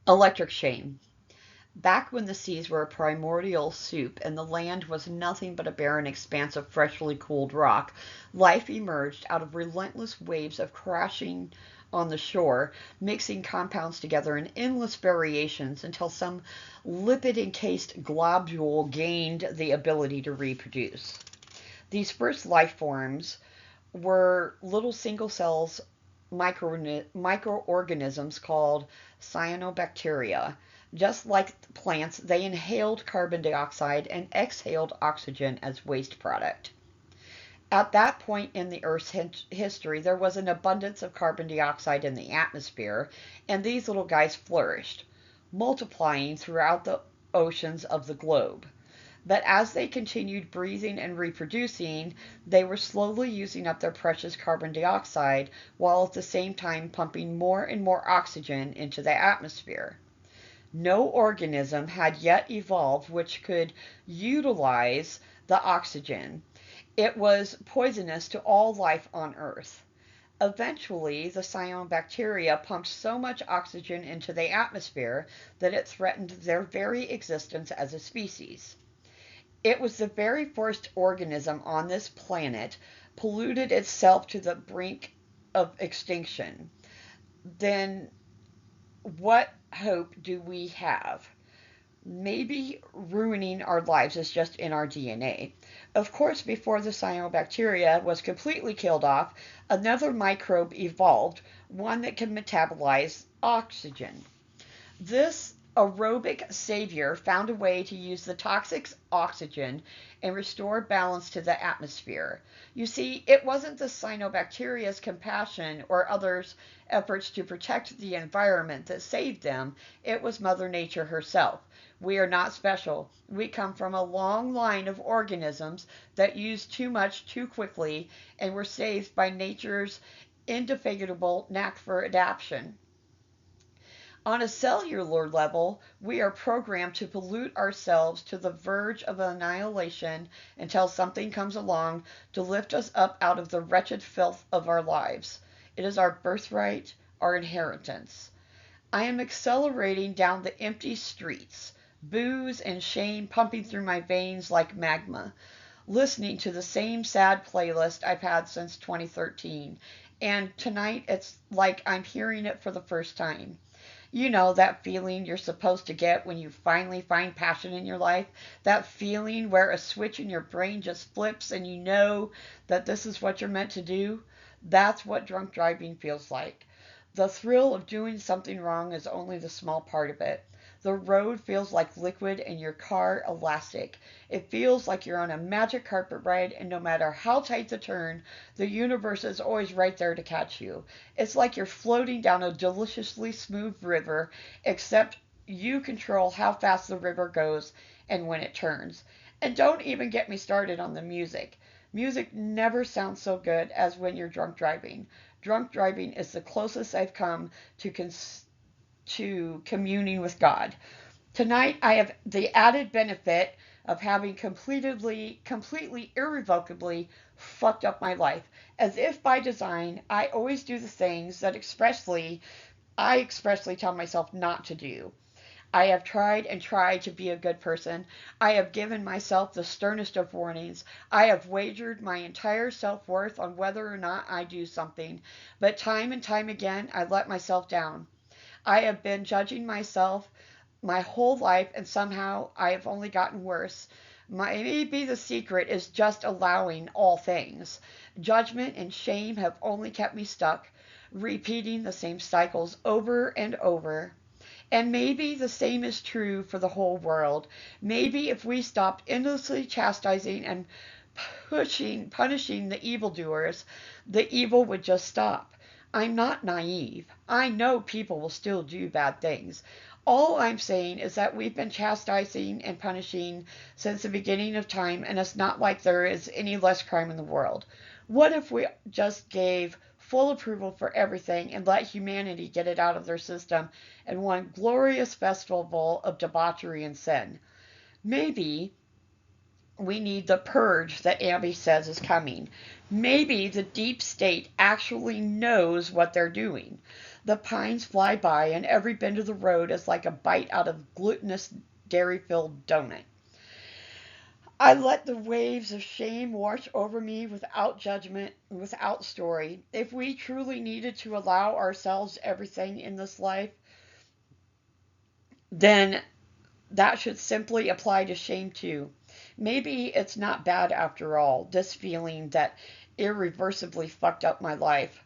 Electric shame. Back when the seas were a primordial soup and the land was nothing but a barren expanse of freshly cooled rock, life emerged out of relentless waves of crashing on the shore, mixing compounds together in endless variations until some lipid encased globule gained the ability to reproduce. These first life forms were little single cells microorganisms called cyanobacteria. Just like plants, they inhaled carbon dioxide and exhaled oxygen as waste product. At that point in the Earth's history, there was an abundance of carbon dioxide in the atmosphere, and these little guys flourished, multiplying throughout the oceans of the globe. But as they continued breathing and reproducing, they were slowly using up their precious carbon dioxide while at the same time pumping more and more oxygen into the atmosphere. No organism had yet evolved which could utilize the oxygen. It was poisonous to all life on Earth. Eventually, the cyanobacteria pumped so much oxygen into the atmosphere that it threatened their very existence as a species. It was the very first organism on this planet polluted itself to the brink of extinction. Then what hope do we have? Maybe ruining our lives is just in our DNA. Of course, before the cyanobacteria was completely killed off, another microbe evolved, one that can metabolize oxygen. This aerobic savior found a way to use the toxic oxygen and restore balance to the atmosphere. You see, it wasn't the cyanobacteria's compassion or others' efforts to protect the environment that saved them, it was Mother Nature herself. We are not special. We come from a long line of organisms that used too much too quickly and were saved by nature's indefatigable knack for adaptation. On a cellular level, we are programmed to pollute ourselves to the verge of annihilation until something comes along to lift us up out of the wretched filth of our lives. It is our birthright, our inheritance. I am accelerating down the empty streets, booze and shame pumping through my veins like magma, listening to the same sad playlist I've had since 2013. And tonight it's like I'm hearing it for the first time. You know, that feeling you're supposed to get when you finally find passion in your life? That feeling where a switch in your brain just flips and you know that this is what you're meant to do? That's what drunk driving feels like. The thrill of doing something wrong is only the small part of it. The road feels like liquid and your car elastic. It feels like you're on a magic carpet ride, and no matter how tight the turn, the universe is always right there to catch you. It's like you're floating down a deliciously smooth river, except you control how fast the river goes and when it turns. And don't even get me started on the music. Music never sounds so good as when you're drunk driving. Drunk driving is the closest I've come to communing with God. Tonight, I have the added benefit of having completely, irrevocably fucked up my life. As if by design, I always do the things that I expressly tell myself not to do. I have tried and tried to be a good person. I have given myself the sternest of warnings. I have wagered my entire self worth on whether or not I do something. But time and time again, I let myself down. I have been judging myself my whole life, and somehow I have only gotten worse. Maybe the secret is just allowing all things. Judgment and shame have only kept me stuck, repeating the same cycles over and over. And maybe the same is true for the whole world. Maybe if we stopped endlessly chastising and punishing the evildoers, the evil would just stop. I'm not naive. I know people will still do bad things. All I'm saying is that we've been chastising and punishing since the beginning of time, and it's not like there is any less crime in the world. What if we just gave full approval for everything and let humanity get it out of their system in one glorious festival of debauchery and sin? Maybe we need the purge that Abby says is coming. Maybe the deep state actually knows what they're doing. The pines fly by, and every bend of the road is like a bite out of glutinous dairy-filled donut. I let the waves of shame wash over me without judgment, without story. If we truly needed to allow ourselves everything in this life, then that should simply apply to shame too. Maybe it's not bad after all, this feeling that irreversibly fucked up my life.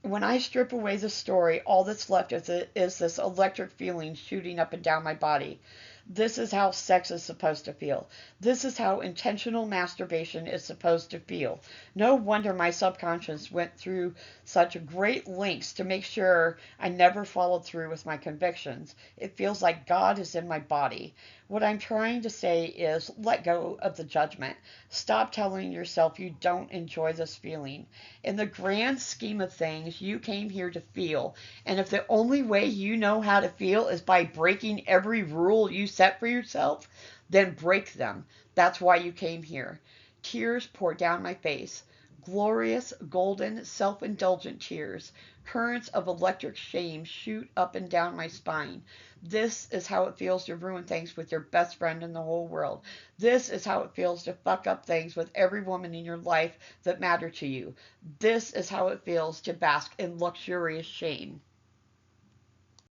When I strip away the story, all that's left is this electric feeling shooting up and down my body. This is how sex is supposed to feel. This is how intentional masturbation is supposed to feel. No wonder my subconscious went through such great lengths to make sure I never followed through with my convictions. It feels like God is in my body. What I'm trying to say is let go of the judgment. Stop telling yourself you don't enjoy this feeling. In the grand scheme of things, you came here to feel. And if the only way you know how to feel is by breaking every rule you set for yourself, then break them. That's why you came here. Tears pour down my face. Glorious, golden, self-indulgent tears. Currents of electric shame shoot up and down my spine. This is how it feels to ruin things with your best friend in the whole world. This is how it feels to fuck up things with every woman in your life that matter to you. This is how it feels to bask in luxurious shame.